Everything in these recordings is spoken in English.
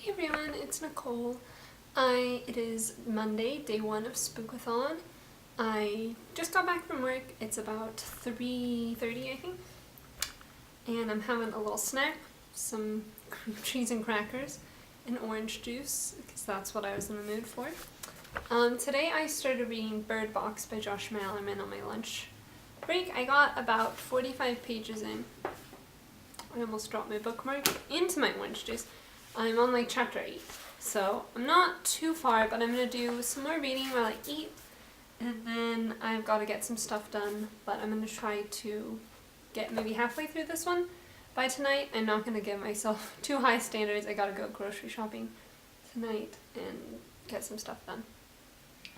Hey everyone, it's Nicole. It is Monday, day 1 of Spookathon. I just got back from work. It's about 3:30, I think. And I'm having a little snack, some cheese and crackers, and orange juice, because that's what I was in the mood for. Today I started reading Bird Box by Josh Malerman on my lunch break. I got about 45 pages in. I almost dropped my bookmark into my orange juice. I'm on like chapter 8, so I'm not too far, but I'm going to do some more reading while I eat, and then I've got to get some stuff done, but I'm going to try to get maybe halfway through this one by tonight. I'm not going to give myself too high standards. I got to go grocery shopping tonight and get some stuff done.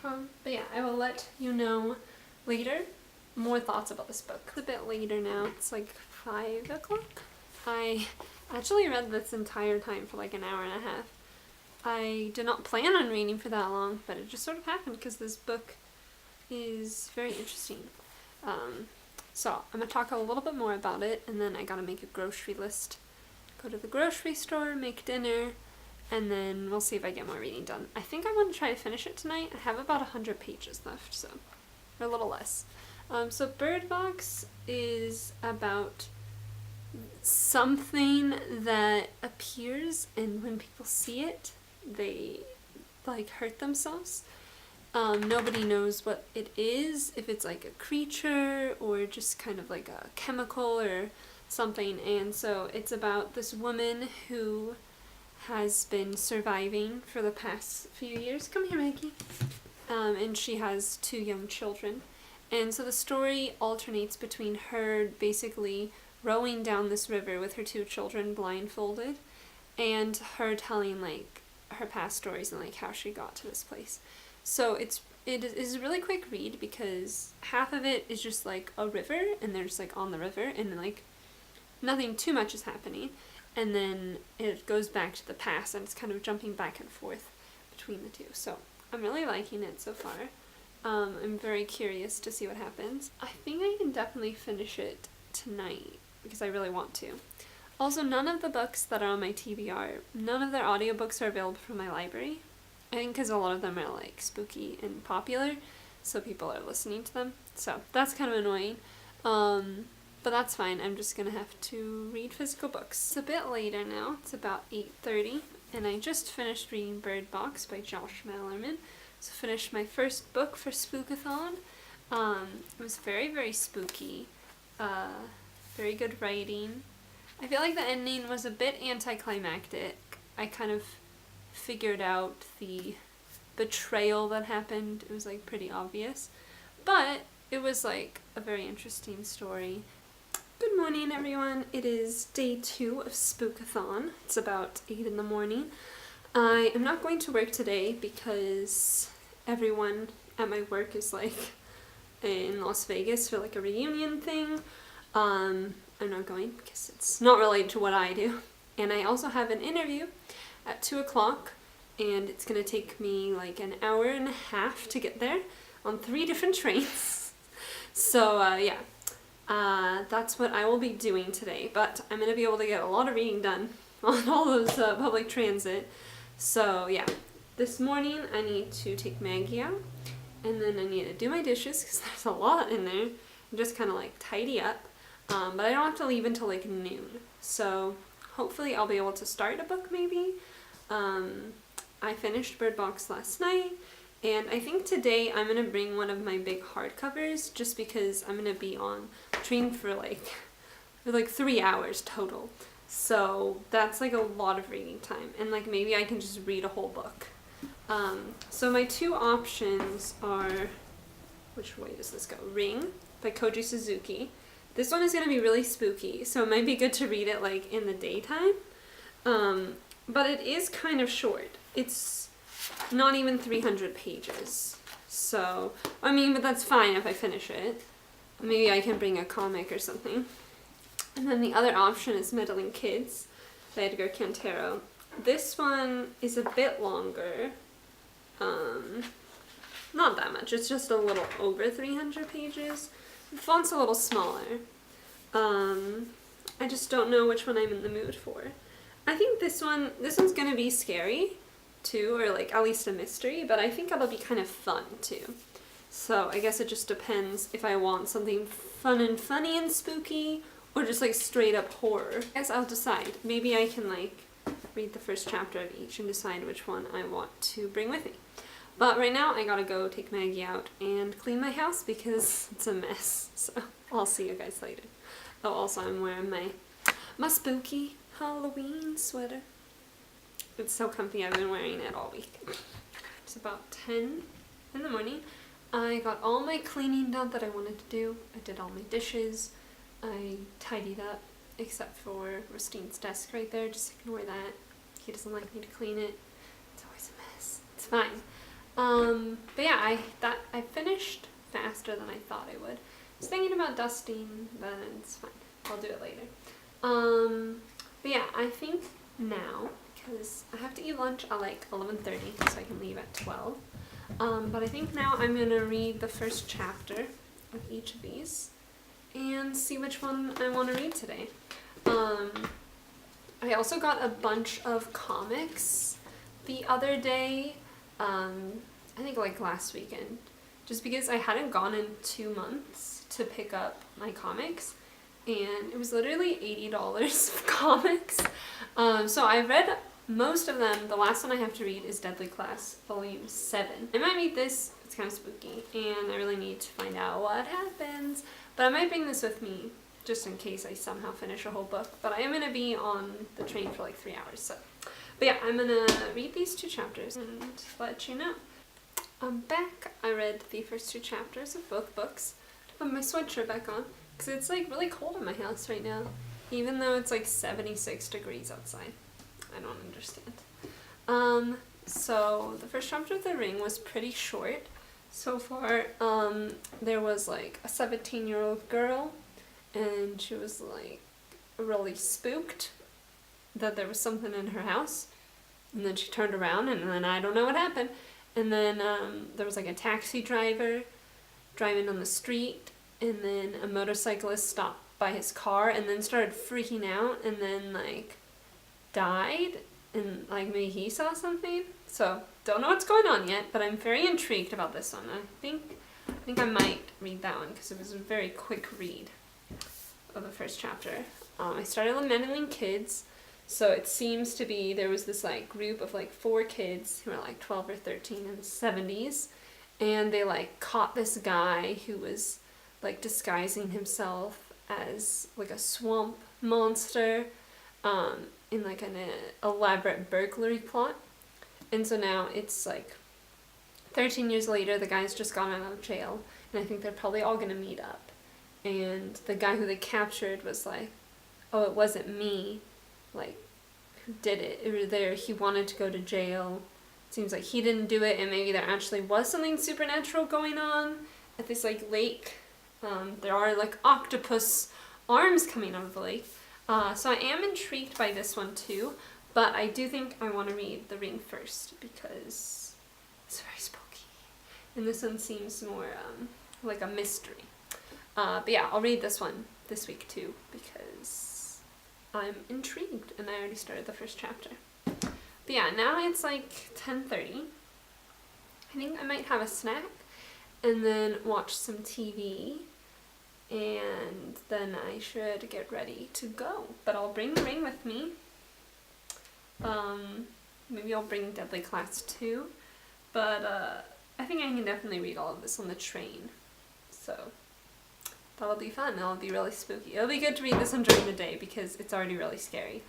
But yeah, I will let you know later more thoughts about this book. It's a bit later now. It's like 5 o'clock. I actually read this entire time for like an hour and a half. I did not plan on reading for that long, but it just sort of happened because this book is very interesting. So I'm going to talk a little bit more about it, and then I gotta make a grocery list. Go to the grocery store, make dinner, and then we'll see if I get more reading done. I think I want to try to finish it tonight. I have about 100 pages left, so or a little less. So Bird Box is about something that appears, and when people see it, they like hurt themselves. Nobody knows what it is, if it's like a creature or just kind of like a chemical or something. And so it's about this woman who has been surviving for the past few years. Come here, Maggie. And she has 2 young children. And so the story alternates between her basically rowing down this river with her 2 children blindfolded, and her telling like her past stories and like how she got to this place. So it is a really quick read because half of it is just like a river, and they're just like on the river, and like nothing too much is happening, and then it goes back to the past, and it's kind of jumping back and forth between the two. So I'm really liking it so far. I'm very curious to see what happens. I think I can definitely finish it tonight because I really want to. Also, none of the books that are on my TBR, none of their audiobooks are available from my library. I think because a lot of them are like spooky and popular, so people are listening to them. So that's kind of annoying. But that's fine. I'm just gonna have to read physical books. It's a bit later now. It's about 8:30, and I just finished reading Bird Box by Josh Malerman. So finished my first book for Spookathon. It was very, very spooky. Very good writing. I feel like the ending was a bit anticlimactic. I kind of figured out the betrayal that happened. It was like pretty obvious. But it was like a very interesting story. Good morning, everyone. It is day 2 of Spookathon. It's about 8 in the morning. I am not going to work today because everyone at my work is like in Las Vegas for like a reunion thing. I'm not going because it's not related to what I do. And I also have an interview at 2 o'clock, and it's going to take me like an hour and a half to get there on 3 different trains. So yeah, that's what I will be doing today. But I'm going to be able to get a lot of reading done on all those public transit. So yeah, this morning I need to take Maggie out, and then I need to do my dishes because there's a lot in there, and just kind of like tidy up. But I don't have to leave until like noon, so hopefully I'll be able to start a book maybe. I finished Bird Box last night, and I think today I'm going to bring one of my big hardcovers just because I'm going to be on train for like 3 hours total. So that's like a lot of reading time, and like maybe I can just read a whole book. So my 2 options are, which way does this go? Ring by Koji Suzuki. This one is going to be really spooky, so it might be good to read it like in the daytime. But it is kind of short. It's not even 300 pages. So, I mean, but that's fine if I finish it. Maybe I can bring a comic or something. And then the other option is Meddling Kids by Edgar Cantero. This one is a bit longer. Not that much. It's just a little over 300 pages. The font's a little smaller. I just don't know which one I'm in the mood for. I think this one's gonna be scary too, or like at least a mystery, but I think it'll be kind of fun too. So I guess it just depends if I want something fun and funny and spooky, or just like straight up horror. I guess I'll decide. Maybe I can like read the first chapter of each and decide which one I want to bring with me. But right now I gotta go take Maggie out and clean my house because it's a mess. So I'll see you guys later. Oh, also I'm wearing my spooky Halloween sweater. It's so comfy. I've been wearing it all week. It's about 10 in the morning. I got all my cleaning done that I wanted to do. I did all my dishes. I tidied up, except for Rustine's desk right there. Just ignore that. He doesn't like me to clean it. It's always a mess. It's fine. But yeah, I finished faster than I thought I would. I was thinking about dusting, but it's fine. I'll do it later. But yeah, I think now, because I have to eat lunch at like 11:30, so I can leave at 12. But I think now I'm gonna read the first chapter of each of these and see which one I want to read today. I also got a bunch of comics the other day, I think like last weekend, just because I hadn't gone in 2 months to pick up my comics, and it was literally $80 for comics. So I read most of them. The last one I have to read is Deadly Class Volume 7. I might read this. It's kind of spooky, and I really need to find out what happens. But I might bring this with me just in case I somehow finish a whole book. But I am going to be on the train for like 3 hours. So, but yeah, I'm going to read these 2 chapters and let you know. I'm back. I read the first 2 chapters of both books. I put my sweatshirt back on because it's like really cold in my house right now, even though it's like 76 degrees outside. I don't understand. So the first chapter of The Ring was pretty short so far. There was like a 17-year-old girl, and she was like really spooked that there was something in her house, and then she turned around, and then I don't know what happened. And then there was like a taxi driver driving on the street, and then a motorcyclist stopped by his car and then started freaking out, and then like died, and like maybe he saw something. So don't know what's going on yet, but I'm very intrigued about this one. I think I might read that one because it was a very quick read of the first chapter. I started Lamenting Kids, so it seems to be there was this like group of like 4 kids who were like 12 or 13 in the 70s, and they like caught this guy who was like disguising himself as like a swamp monster in like an elaborate burglary plot. And so now it's like 13 years later, the guy's just gone out of jail, and I think they're probably all gonna meet up. And the guy who they captured was like, oh, it wasn't me, like, who did it. It was there, he wanted to go to jail. It seems like he didn't do it, and maybe there actually was something supernatural going on at this like lake. There are like octopus arms coming out of the lake. So I am intrigued by this one too, but I do think I want to read The Ring first because it's very spooky. And this one seems more like a mystery. But yeah, I'll read this one this week too because I'm intrigued, and I already started the first chapter. But yeah, now it's like 10:30. I think I might have a snack and then watch some TV, and then I should get ready to go. But I'll bring The Ring with me. Maybe I'll bring Deadly Class too, but I think I can definitely read all of this on the train. So that'll be fun. That'll be really spooky. It'll be good to read this one during the day because it's already really scary.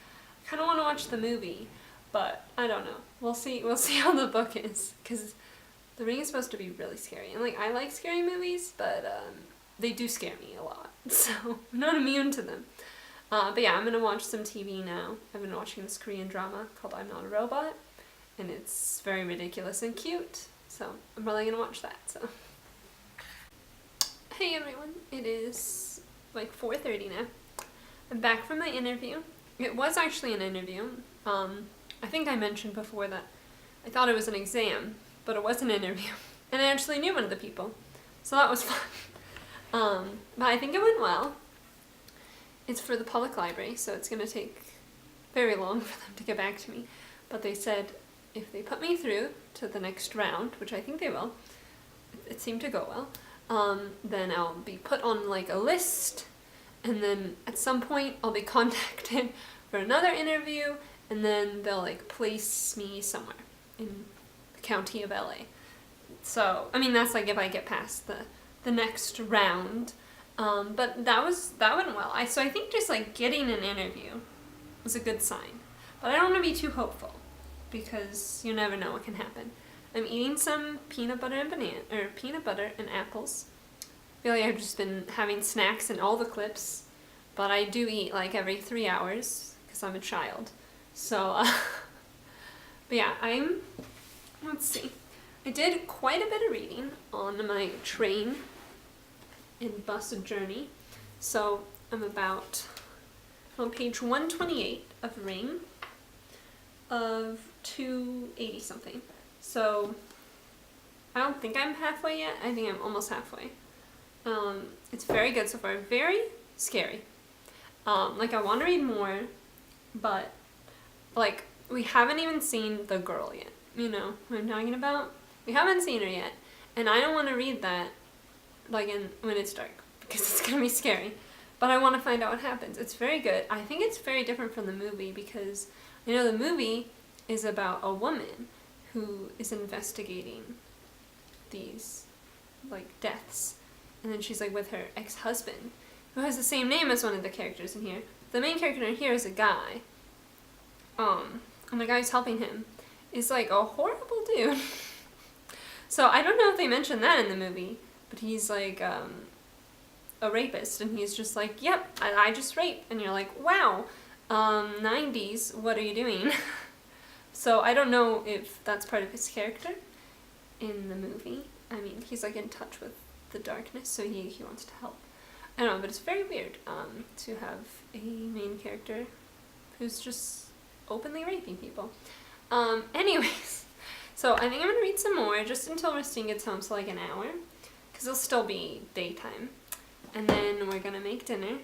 I kind of want to watch the movie, but I don't know. We'll see how the book is, because The Ring is supposed to be really scary. And like, I like scary movies, but they do scare me a lot, so I'm not immune to them. But yeah, I'm gonna watch some TV now. I've been watching this Korean drama called I'm Not a Robot, and it's very ridiculous and cute, so I'm probably gonna watch that. So hey everyone, it is like 4:30 now. I'm back from my interview. It was actually an interview. I think I mentioned before that I thought it was an exam, but it was an interview, and I actually knew one of the people, so that was fun. But I think it went well. It's for the public library, so it's gonna take very long for them to get back to me. But they said if they put me through to the next round, which I think they will, it seemed to go well, then I'll be put on like a list, and then at some point I'll be contacted for another interview, and then they'll like place me somewhere in the county of LA. So, I mean, that's like if I get past the next round. But that went well. So I think just like getting an interview was a good sign. But I don't want to be too hopeful, because you never know what can happen. I'm eating some peanut butter and apples. I feel like I've just been having snacks in all the clips, but I do eat like every 3 hours because I'm a child. So, but yeah, let's see. I did quite a bit of reading on my train and bus journey. So I'm about on page 128 of Ring of 280 something. So I don't think I'm halfway yet. I think I'm almost halfway. It's very good so far. Very scary. Like I want to read more, but like we haven't even seen the girl yet. You know what I'm talking about? We haven't seen her yet, and I don't want to read that like when it's dark, because it's gonna be scary. But I want to find out what happens. It's very good. I think it's very different from the movie, because I know the movie is about a woman who is investigating these like deaths, and then she's like with her ex-husband, who has the same name as one of the characters in here. The main character in here is a guy, and the guy who's helping him is like a horrible dude. So I don't know if they mentioned that in the movie, but he's like a rapist, and he's just like, yep, I just rape, and you're like, wow, 90s, what are you doing? So I don't know if that's part of his character in the movie. I mean, he's like in touch with the darkness, so he wants to help. I don't know, but it's very weird to have a main character who's just openly raping people. Anyways, so I think I'm going to read some more just until Christine gets home, so like an hour, because it'll still be daytime. And then we're going to make dinner.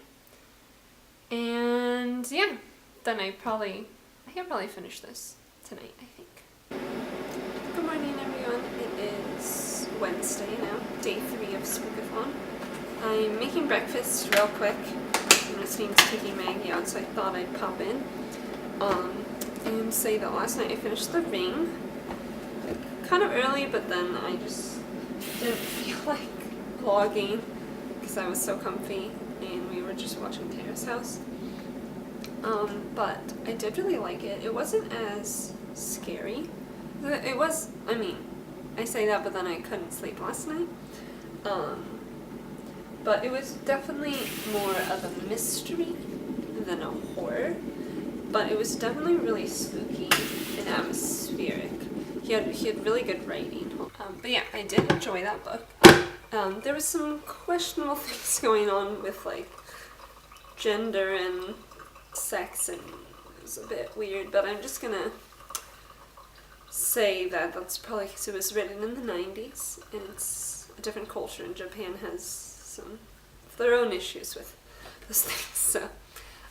And yeah, then I can probably finish this tonight, I think. Good morning, everyone. It is Wednesday now, day 3 of Spookathon. I'm making breakfast real quick. Christine's taking Maggie out, so I thought I'd pop in. And say that last night I finished The Ring. Kind of early, but then I just didn't feel like vlogging because I was so comfy and we were just watching Terrace House. But I did really like it. It wasn't as scary. It was, I mean, I say that, but then I couldn't sleep last night. But it was definitely more of a mystery than a horror. But it was definitely really spooky and atmospheric. He had really good writing. But yeah, I did enjoy that book. There was some questionable things going on with like gender and sex, and it was a bit weird, but I'm just gonna say that that's probably because it was written in the 90s and it's a different culture, and Japan has some of their own issues with those things. So,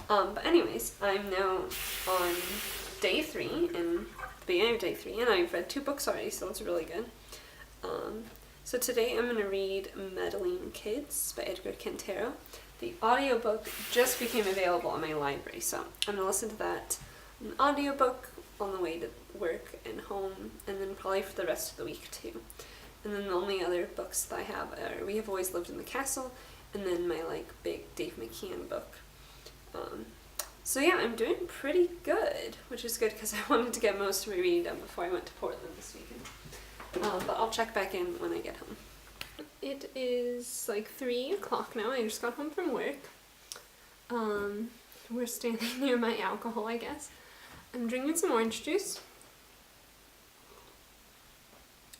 but anyways, I'm now on day 3, and the beginning of day 3, and I've read 2 books already, so it's really good. So today I'm going to read Meddling Kids by Edgar Quintero. The audiobook just became available in my library, so I'm going to listen to that, an audiobook on the way to work and home, and then probably for the rest of the week too. And then the only other books that I have are We Have Always Lived in the Castle, and then my like big Dave McKean book. So yeah, I'm doing pretty good, which is good because I wanted to get most of my reading done before I went to Portland this weekend. But I'll check back in when I get home. It is like 3 o'clock now. I just got home from work. We're standing near my alcohol, I guess. I'm drinking some orange juice.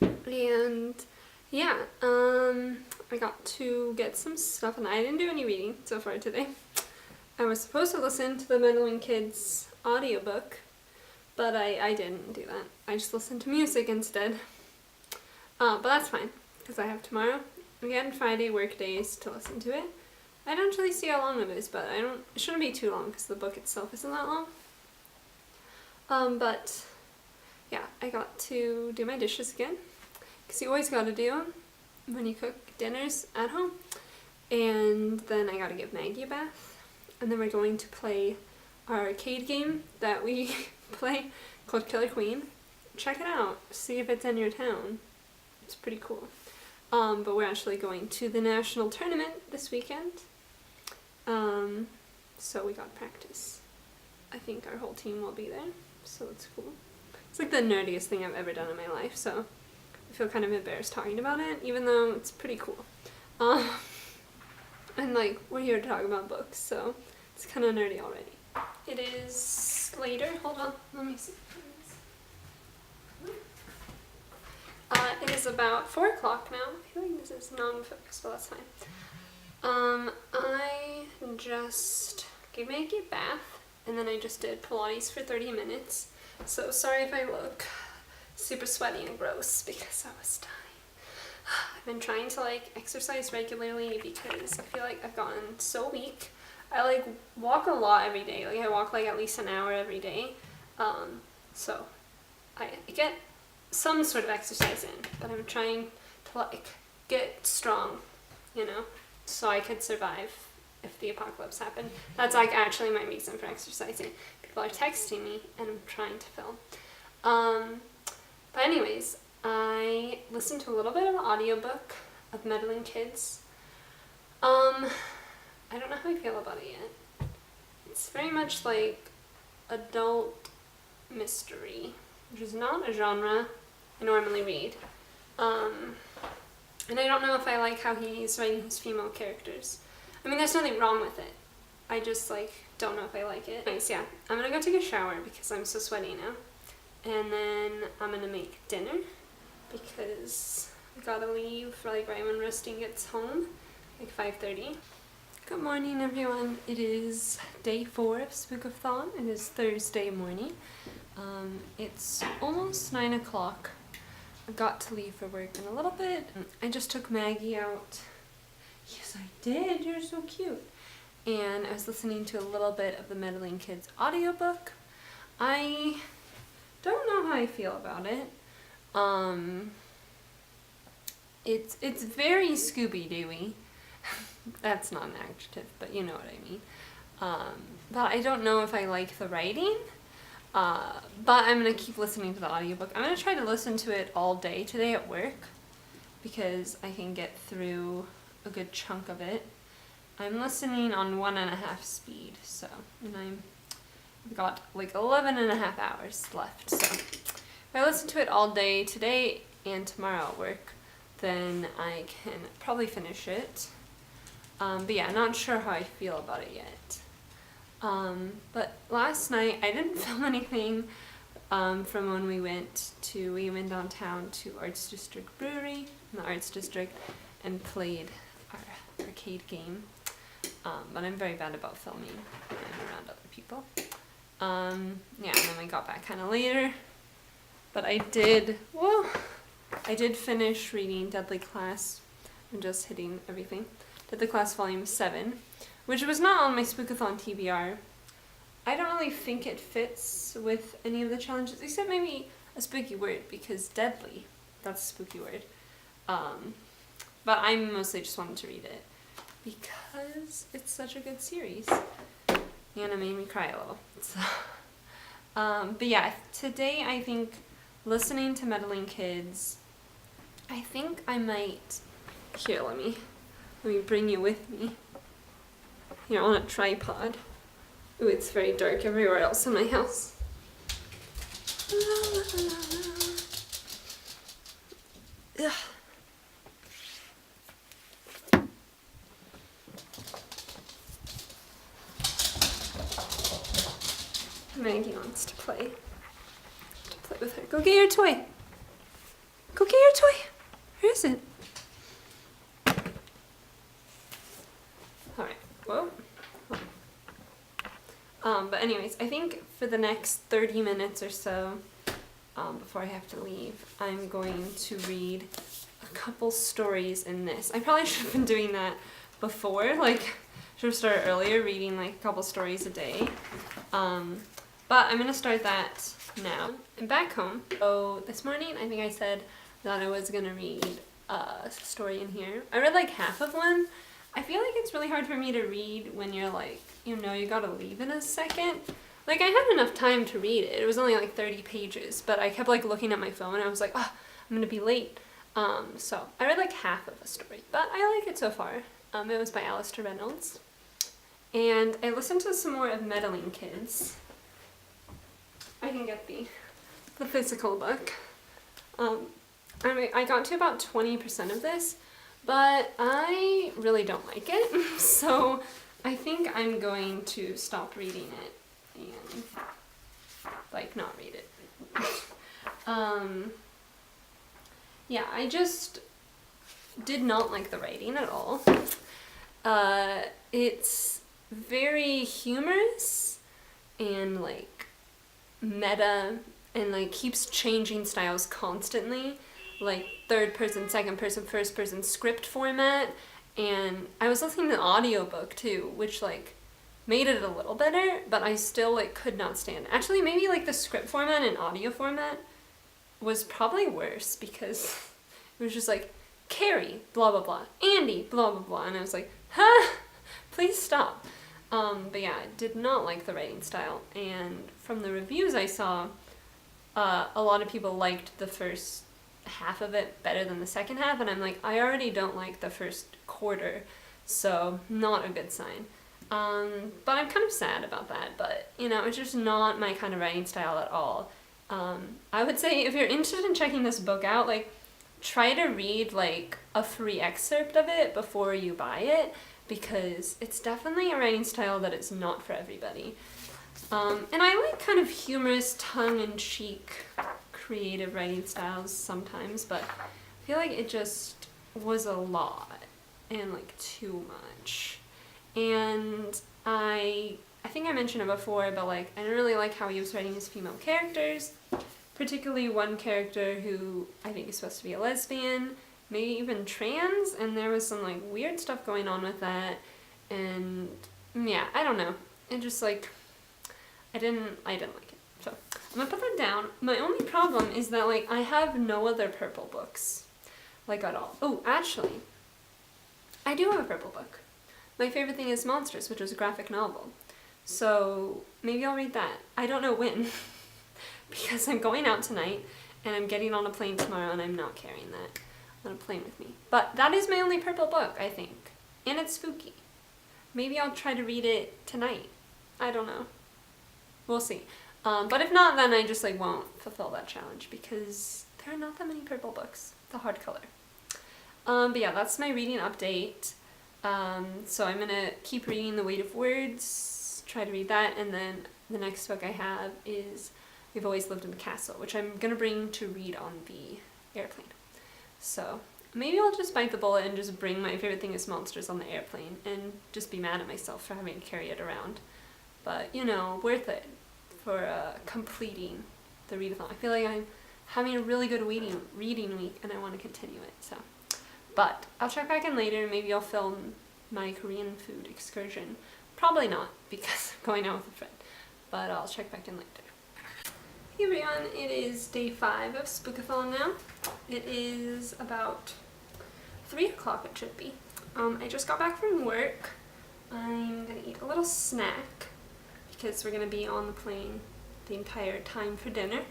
And yeah, I got to get some stuff, and I didn't do any reading so far today. I was supposed to listen to the Meddling Kids audiobook, but I didn't do that. I just listened to music instead. But that's fine, because I have tomorrow, again, Friday work days to listen to it. I don't really see how long it is, but it shouldn't be too long, because the book itself isn't that long. But yeah, I got to do my dishes again, because you always gotta do them when you cook dinners at home. And then I gotta give Maggie a bath, and then we're going to play our arcade game that we play called Killer Queen. Check it out, see if it's in your town. It's pretty cool. But we're actually going to the national tournament this weekend. So we got practice. I think our whole team will be there, so it's cool. It's like the nerdiest thing I've ever done in my life, so I feel kind of embarrassed talking about it, even though it's pretty cool. And like, we're here to talk about books, so it's kind of nerdy already. It is later, hold on, let me see. It is about 4 o'clock now. I feel like this is non-focused, but that's fine. I just gave Maggie a bath, and then I just did Pilates for 30 minutes. So sorry if I look super sweaty and gross, because I was dying. I've been trying to like exercise regularly because I feel like I've gotten so weak. I like walk a lot every day. Like I walk like at least an hour every day. So I get some sort of exercise in, but I'm trying to like get strong, you know, so I could survive if the apocalypse happened. That's like actually my reason for exercising. People are texting me and I'm trying to film. But anyways, I listened to a little bit of an audiobook of Meddling Kids. I don't know how I feel about it yet. It's very much like adult mystery, which is not a genre I normally read. And I don't know if I like how he's writing his female characters. I mean, there's nothing wrong with it. I just like don't know if I like it. Anyways, yeah, I'm gonna go take a shower because I'm so sweaty now. And then I'm gonna make dinner because I gotta leave for like right when Rusty gets home, like 5:30. Good morning, everyone. It is day 4 of Spookathon. It is Thursday morning. It's almost 9 o'clock. I got to leave for work in a little bit. I just took Maggie out. Yes, I did. You're so cute. And I was listening to a little bit of the Meddling Kids audiobook. I don't know how I feel about it. It's very Scooby-Dooey. That's not an adjective, but you know what I mean. But I don't know if I like the writing. But I'm gonna keep listening to the audiobook. I'm gonna try to listen to it all day today at work because I can get through a good chunk of it. I'm listening on 1.5 speed, so, and I've got like 11.5 hours left. So if I listen to it all day today and tomorrow at work, then I can probably finish it. But yeah, not sure how I feel about it yet. But last night I didn't film anything from when we went downtown to Arts District Brewery in the Arts District and played our arcade game. But I'm very bad about filming when I'm around other people. Yeah, and then we got back kind of later. But I did finish reading Deadly Class. I'm just hitting everything. Deadly Class Volume 7, which was not on my Spookathon TBR. I don't really think it fits with any of the challenges, except maybe a spooky word, because deadly, that's a spooky word. But I mostly just wanted to read it because it's such a good series. And it made me cry a little. So, but yeah, today I think listening to Meddling Kids, I think I might, here, let me bring you with me. Here on a tripod. Ooh, it's very dark everywhere else in my house. Ugh. Maggie wants to play. With her. Go get your toy. Go get your toy. Where is it? Alright, whoa. But anyways, I think for the next 30 minutes or so, before I have to leave, I'm going to read a couple stories in this. I probably should have been doing that before, like, should have started earlier, reading like a couple stories a day. But I'm gonna start that now. I'm back home. So this morning I think I said that I was gonna read a story in here. I read like half of one. I feel like it's really hard for me to read when you're like, you know, you gotta leave in a second. Like I had enough time to read it. It was only like 30 pages, but I kept like looking at my phone and I was like, oh, I'm gonna be late. So I read like half of a story, but I like it so far. It was by Alistair Reynolds. And I listened to some more of Meddling Kids. I can get the physical book. I got to about 20% of this, but I really don't like it. So I think I'm going to stop reading it and like not read it. Yeah, I just did not like the writing at all. It's very humorous and like meta and like keeps changing styles constantly, like third person, second person, first person script format. And I was listening to the audiobook too, which like made it a little better, but I still like could not stand it. Actually, maybe like the script format and audio format was probably worse because it was just like Carrie, blah blah blah, Andy, blah blah blah, and I was like, huh, please stop. But yeah, I did not like the writing style, and from the reviews I saw, a lot of people liked the first half of it better than the second half, and I'm like, I already don't like the first quarter, so not a good sign. But I'm kind of sad about that, but you know, it's just not my kind of writing style at all. I would say if you're interested in checking this book out, like, try to read like a free excerpt of it before you buy it, because it's definitely a writing style that is not for everybody. And I like kind of humorous, tongue-in-cheek, creative writing styles sometimes, but I feel like it just was a lot and like too much. And I think I mentioned it before, but like I didn't really like how he was writing his female characters, particularly one character who I think is supposed to be a lesbian, maybe even trans, and there was some like weird stuff going on with that, and yeah, I don't know. It just like I didn't like it. So I'm gonna put that down. My only problem is that like I have no other purple books, like at all. Oh, actually, I do have a purple book. My favorite thing is Monsters, which is a graphic novel. So maybe I'll read that. I don't know when, because I'm going out tonight and I'm getting on a plane tomorrow and I'm not carrying that on a plane with me. But that is my only purple book, I think. And it's spooky. Maybe I'll try to read it tonight. I don't know. We'll see. But if not, then I just like won't fulfill that challenge because there are not that many purple books. The hard color. But yeah, that's my reading update. So I'm gonna keep reading The Weight of Words, try to read that, and then the next book I have is We've Always Lived in the Castle, which I'm gonna bring to read on the airplane. So maybe I'll just bite the bullet and just bring My Favorite Thing is Monsters on the airplane and just be mad at myself for having to carry it around. But, you know, worth it for completing the readathon. I feel like I'm having a really good reading week and I want to continue it, so. But I'll check back in later. Maybe I'll film my Korean food excursion. Probably not, because I'm going out with a friend. But I'll check back in later. Hey everyone, it is day 5 of Spookathon now. It is about 3 o'clock it should be. I just got back from work. I'm gonna eat a little snack because we're gonna be on the plane the entire time for dinner.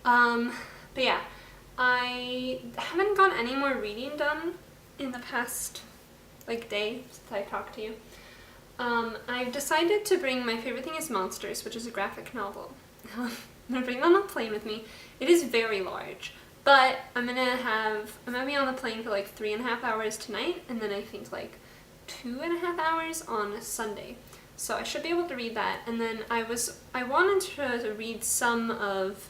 But yeah, I haven't got any more reading done in the past like day since I talked to you. I've decided to bring My Favorite Thing is Monsters, which is a graphic novel. I'm gonna bring that on the plane with me. It is very large, but I'm gonna be on the plane for like 3.5 hours tonight, and then I think like 2.5 hours on Sunday. So I should be able to read that, and then I wanted to read some of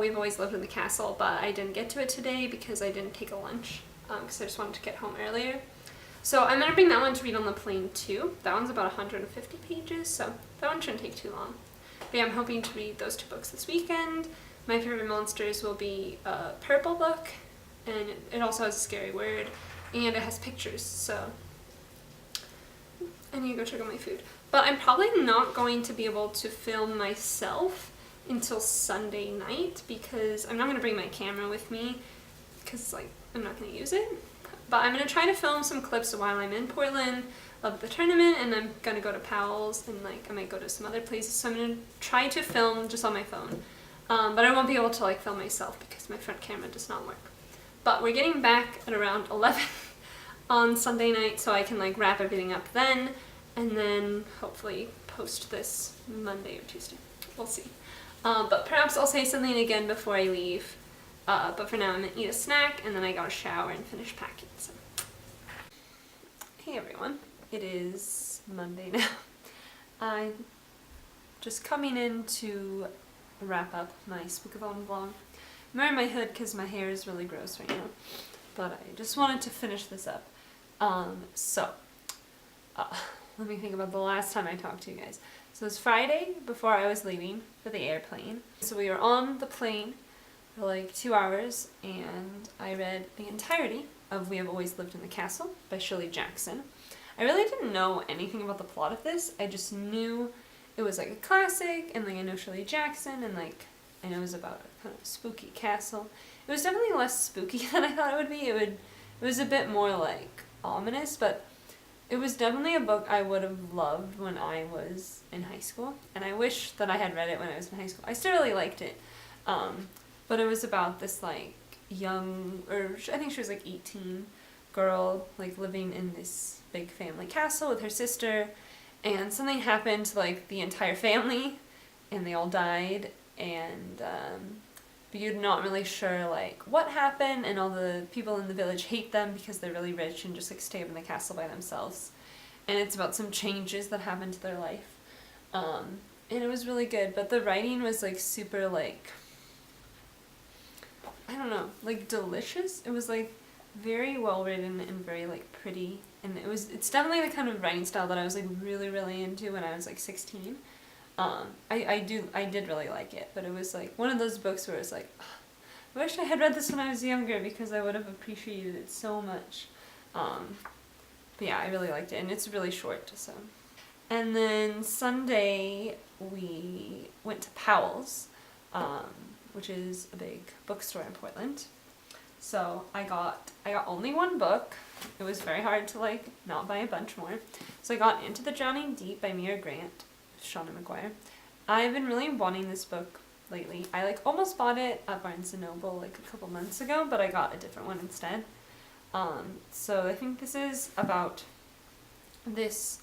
We've Always Lived in the Castle, but I didn't get to it today because I didn't take a lunch, because I just wanted to get home earlier. So I'm going to bring that one to read on the plane too. That one's about 150 pages, so that one shouldn't take too long. But yeah, I'm hoping to read those 2 books this weekend. My Favorite Monsters will be a purple book, and it also has a scary word, and it has pictures, so I need to go check on my food. But I'm probably not going to be able to film myself until Sunday night because I'm not going to bring my camera with me because like I'm not going to use it. But I'm going to try to film some clips while I'm in Portland of the tournament, and I'm going to go to Powell's, and like I might go to some other places. So I'm going to try to film just on my phone. But I won't be able to like film myself because my front camera does not work. But we're getting back at around 11 on Sunday night, so I can like wrap everything up then, and then hopefully post this Monday or Tuesday. We'll see. But perhaps I'll say something again before I leave. But for now I'm gonna eat a snack and then I gotta shower and finish packing. So. Hey everyone, it is Monday now. I'm just coming in to wrap up my Spookathon vlog. I'm wearing my hood because my hair is really gross right now, but I just wanted to finish this up. Let me think about the last time I talked to you guys. So it was Friday before I was leaving for the airplane. So we were on the plane for like 2 hours, and I read the entirety of We Have Always Lived in the Castle by Shirley Jackson. I really didn't know anything about the plot of this. I just knew it was like a classic, and like I know Shirley Jackson, and like I know it was about a kind of spooky castle. It was definitely less spooky than I thought it would be. It was a bit more like ominous, but it was definitely a book I would have loved when I was in high school, and I wish that I had read it when I was in high school. I still really liked it, but it was about this like young, or I think she was like 18, girl like living in this big family castle with her sister, and something happened to like the entire family, and they all died, and but you're not really sure like what happened, and all the people in the village hate them because they're really rich and just like stay up in the castle by themselves. And it's about some changes that happened to their life. And it was really good, but the writing was like super like, I don't know, like delicious. It was like very well written and very like pretty, and it's definitely the kind of writing style that I was like really into when I was like 16. I did really like it, but it was like one of those books where it's like, oh, I wish I had read this when I was younger because I would have appreciated it so much. But yeah, I really liked it, and it's really short, so. And then Sunday we went to Powell's, which is a big bookstore in Portland. So I got only one book. It was very hard to like not buy a bunch more. So I got Into the Drowning Deep by Mira Grant, Shauna McGuire. I've been really wanting this book lately. I like almost bought it at Barnes & Noble like a couple months ago, but I got a different one instead. So I think this is about this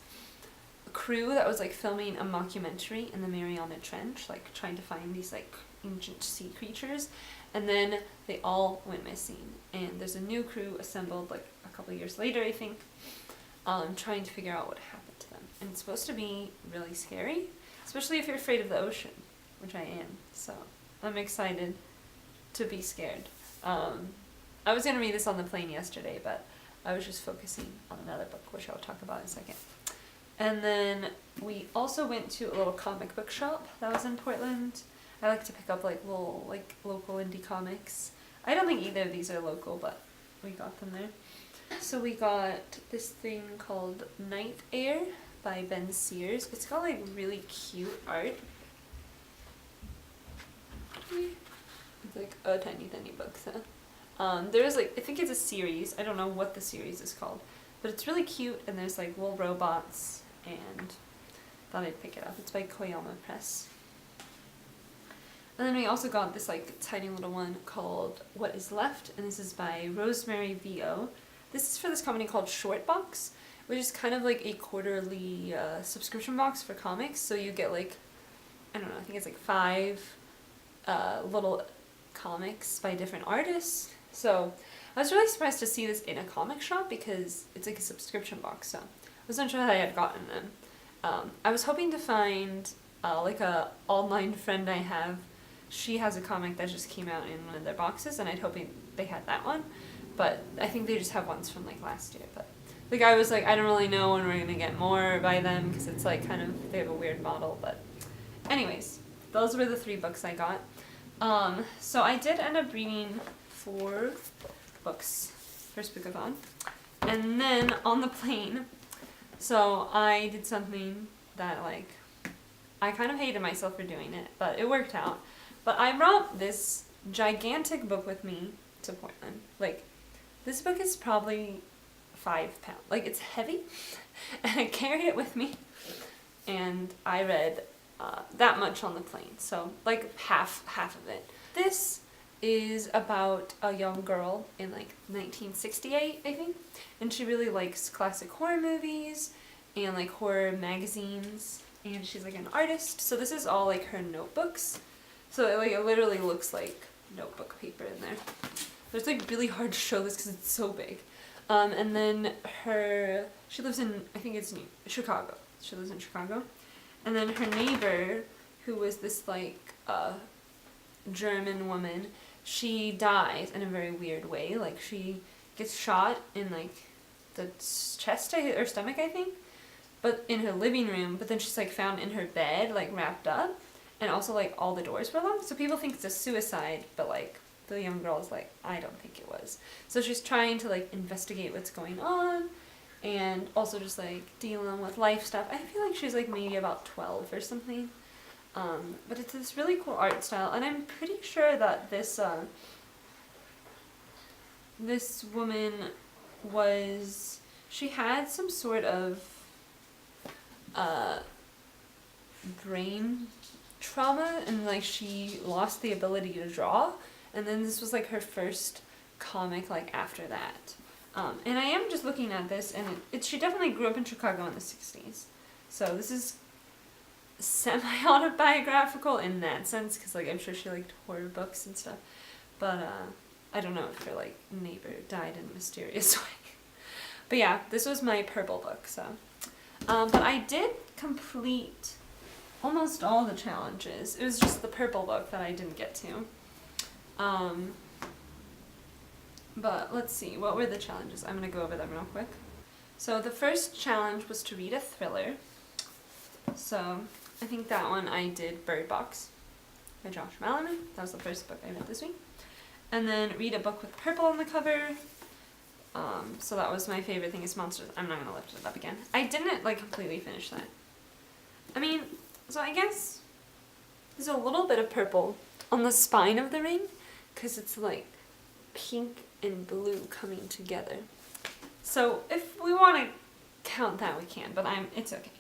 crew that was like filming a mockumentary in the Mariana Trench, like trying to find these like ancient sea creatures, and then they all went missing, and there's a new crew assembled like a couple years later, I think, trying to figure out what happened to them. And it's supposed to be really scary, especially if you're afraid of the ocean, which I am, so I'm excited to be scared. I was going to read this on the plane yesterday, but I was just focusing on another book, which I'll talk about in a second. And then we also went to a little comic book shop that was in Portland. I like to pick up like little like local indie comics. I don't think either of these are local, but we got them there. So we got this thing called Night Air by Ben Sears. It's got like really cute art. It's like a tiny book, so. There's like, I think it's a series. I don't know what the series is called, but it's really cute, and there's like little robots, and thought I'd pick it up. It's by Koyama Press. And then we also got this like tiny little one called What Is Left, and this is by Rosemary V.O. This is for this company called Shortbox, which is kind of like a quarterly subscription box for comics. So you get like, I don't know, I think it's like 5 little comics by different artists. So I was really surprised to see this in a comic shop because it's like a subscription box, so I wasn't sure that I had gotten them. I was hoping to find like a online friend I have. She has a comic that just came out in one of their boxes, and I'd hoping they had that one, but I think they just have ones from like last year. But the guy was like, I don't really know when we're gonna get more by them because it's like kind of, they have a weird model. But anyways, those were the 3 books I got. So I did end up reading 4 books for Spookathon, and then on the plane, so I did something that like I kind of hated myself for doing it, but it worked out. But I brought this gigantic book with me to Portland. Like, this book is probably 5 pounds. Like, it's heavy, and I carried it with me, and I read that much on the plane. So, like, half of it. This is about a young girl in, like, 1968, I think, and she really likes classic horror movies and, like, horror magazines, and she's, like, an artist. So this is all, like, her notebooks. So it literally looks like notebook paper in there. It's like really hard to show this because it's so big. And then she lives in, I think it's Chicago. She lives in Chicago. And then her neighbor, who was this like German woman, she dies in a very weird way. Like she gets shot in like the chest or stomach, I think, but in her living room. But then she's like found in her bed, like wrapped up. And also, like, all the doors were locked, so people think it's a suicide, but, like, the young girl is like, I don't think it was. So she's trying to, like, investigate what's going on, and also just, like, dealing with life stuff. I feel like she's, like, maybe about 12 or something. But it's this really cool art style, and I'm pretty sure that this woman she had some sort of, brain trauma, and like she lost the ability to draw, and then this was like her first comic like after that. And I am just looking at this, and she definitely grew up in Chicago in the 60s, so this is semi-autobiographical in that sense, because like I'm sure she liked horror books and stuff, but I don't know if her like neighbor died in a mysterious way. But yeah, this was my purple book. So but I did complete almost all the challenges. It was just the purple book that I didn't get to. But let's see, what were the challenges? I'm going to go over them real quick. So the first challenge was to read a thriller. So I think that one I did Bird Box by Josh Malerman. That was the first book I read this week. And then read a book with purple on the cover. So that was My Favorite Thing is Monsters. I'm not going to lift it up again. I didn't like completely finish that. I mean, so I guess there's a little bit of purple on the spine of the ring, because it's like pink and blue coming together. So if we want to count that, we can, but it's okay.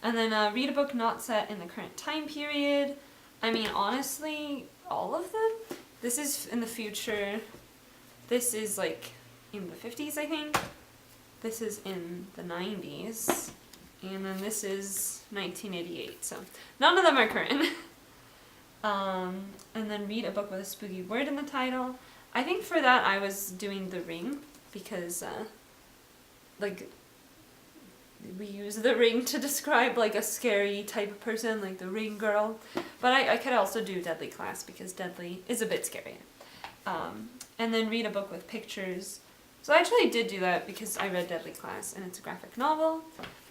And then read a book not set in the current time period. I mean, honestly, all of them. This is in the future. This is like in the 50s, I think. This is in the 90s. And then this is 1988, so none of them are current. And then read a book with a spooky word in the title. I think for that I was doing The Ring, because like we use The Ring to describe like a scary type of person, like the Ring girl. But I could also do Deadly Class, because Deadly is a bit scarier. And then read a book with pictures. So I actually did do that because I read Deadly Class, and it's a graphic novel.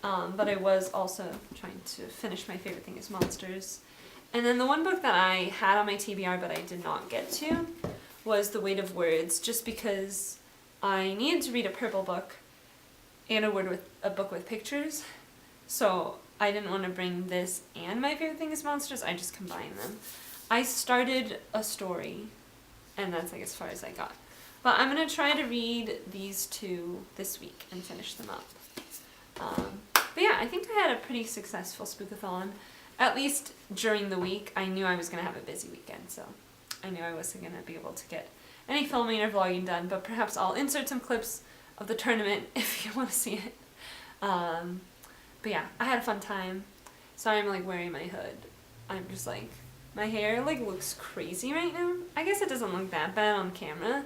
But I was also trying to finish My Favorite Thing is Monsters. And then the one book that I had on my TBR but I did not get to was The Weight of Words, just because I needed to read a purple book and a book with pictures. So I didn't want to bring this and My Favorite Thing is Monsters, I just combined them. I started a story, and that's like as far as I got. But I'm going to try to read these two this week and finish them up. But yeah, I think I had a pretty successful Spookathon. At least during the week. I knew I was going to have a busy weekend, so I knew I wasn't going to be able to get any filming or vlogging done, but perhaps I'll insert some clips of the tournament if you want to see it. But yeah, I had a fun time. Sorry I'm like wearing my hood. I'm just like, my hair like looks crazy right now. I guess it doesn't look that bad on camera.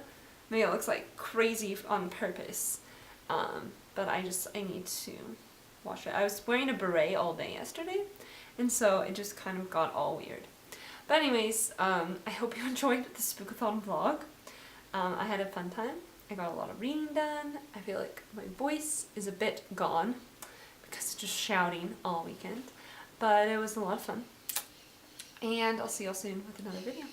Maybe it looks like crazy on purpose. But I need to wash it. I was wearing a beret all day yesterday, and so it just kind of got all weird. But anyways, I hope you enjoyed the Spookathon vlog. I had a fun time. I got a lot of reading done. I feel like my voice is a bit gone because just shouting all weekend. But it was a lot of fun. And I'll see you all soon with another video.